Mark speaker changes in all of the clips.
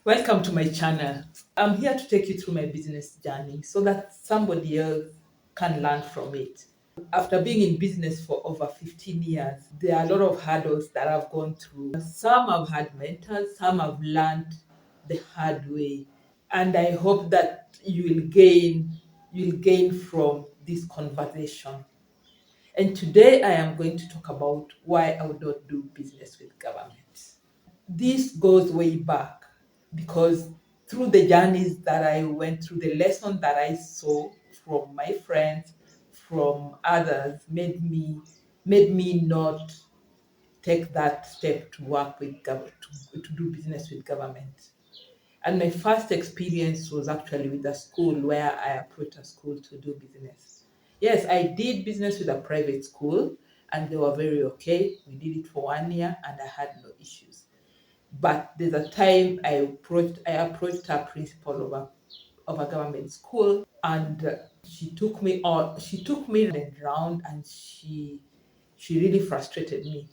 Speaker 1: Welcome to my channel. I'm here to take you through my business journey so that somebody else can learn from it. After being in business for over 15 years, there are a lot of hurdles that I've gone through. Some I've had mentors, some I've learned the hard way. And I hope that you'll gain from this conversation. And today I am going to talk about why I would not do business with government. This goes way back because through the journeys that I went through, the lesson that I saw from my friends, from others, made me not take that step to work with to do business with government. And my first experience was actually with a school where I approached a school to do business. Yes, I did business with a private school and they were very okay. We did it for 1 year and I had no issues. But there's a time I approached a principal of a government school, and she took me around, and she really frustrated me.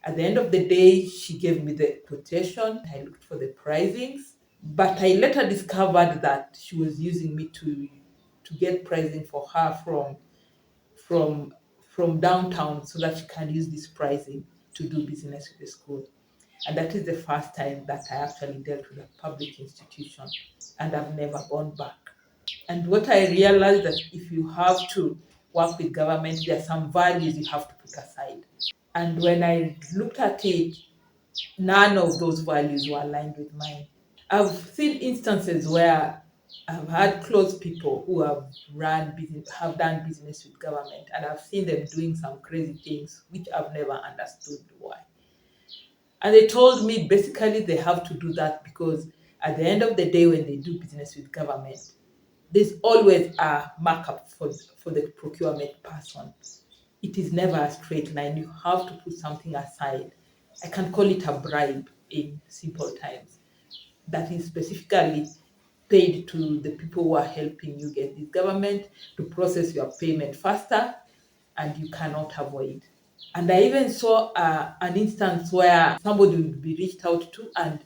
Speaker 1: At the end of the day, she gave me the quotation. I looked for the pricings, but I later discovered that she was using me to get pricing for her from from downtown so that she can use this pricing to do business with the school. And that is the first time that I actually dealt with a public institution, and I've never gone back. And what I realized that if you have to work with government, there are some values you have to put aside. And when I looked at it, none of those values were aligned with mine. I've seen instances where I've had close people who have done business with government, and I've seen them doing some crazy things which I've never understood why. And they told me basically they have to do that because at the end of the day, when they do business with government, there's always a markup for the procurement person. It is never a straight line. You have to put something aside. I can call it a bribe in simple times that is specifically paid to the people who are helping you get this government to process your payment faster, and you cannot avoid. And I even saw an instance where somebody would be reached out to, and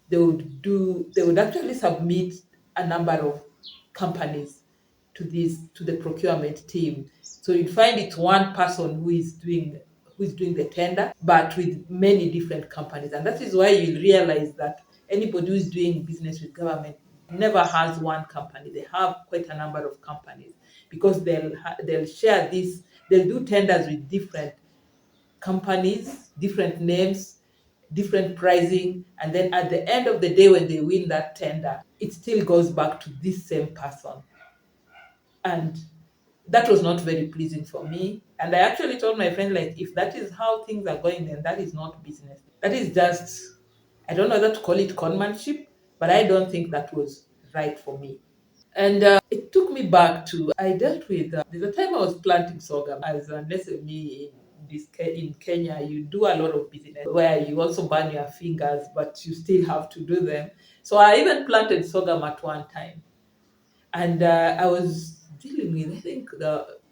Speaker 1: they would actually submit a number of companies to the procurement team. So you'd find it's one person who is doing the tender, but with many different companies. And that is why you realize that anybody who is doing business with government never has one company. They have quite a number of companies because they'll share this. They'll do tenders with different companies, different names, different pricing, and then at the end of the day, when they win that tender, it still goes back to this same person. And that was not very pleasing for me. And I actually told my friend, like, if that is how things are going, then that is not business. That is just, I don't know whether to call it conmanship, but I don't think that was right for me. And it took me back to, I dealt with, there's a time I was planting sorghum as an SME in Kenya. You do a lot of business where you also burn your fingers, but you still have to do them. So I even planted sorghum at one time. And I was dealing with, I think,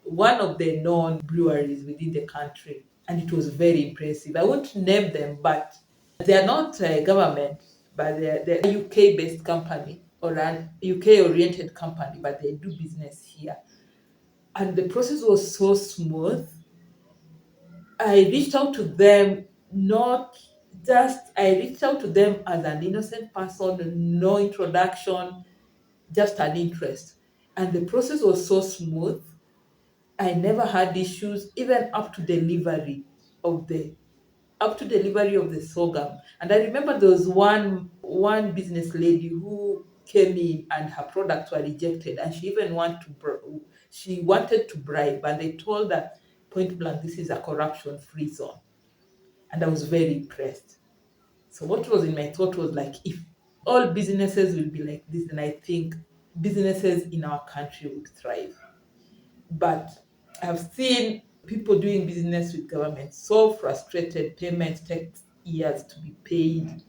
Speaker 1: one of the known breweries within the country. And it was very impressive. I won't name them, but they are not government, but they're a UK based company or an UK oriented company, but they do business here. And the process was so smooth. I reached out to them, not I reached out to them as an innocent person, no introduction, just an interest. And the process was so smooth. I never had issues, even up to delivery of the sorghum. And I remember there was one business lady who came in and her products were rejected, and she wanted to bribe, and they told her point blank, this is a corruption-free zone. And I was very impressed. So what was in my thought was like, if all businesses will be like this, then I think businesses in our country would thrive. But I've seen people doing business with government so frustrated. Payments take years to be paid.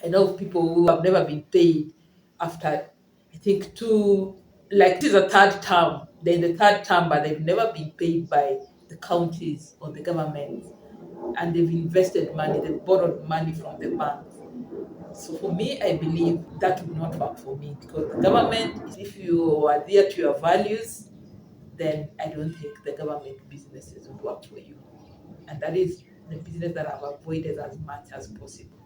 Speaker 1: I know of people who have never been paid after, I think, like this is a third term. They're in the third term, but they've never been paid by the counties or the government. And they've invested money, they've borrowed money from the banks. So for me, I believe that would not work for me, because the government, if you adhere to your values, then I don't think the government businesses would work for you. And that is the business that I've avoided as much as possible.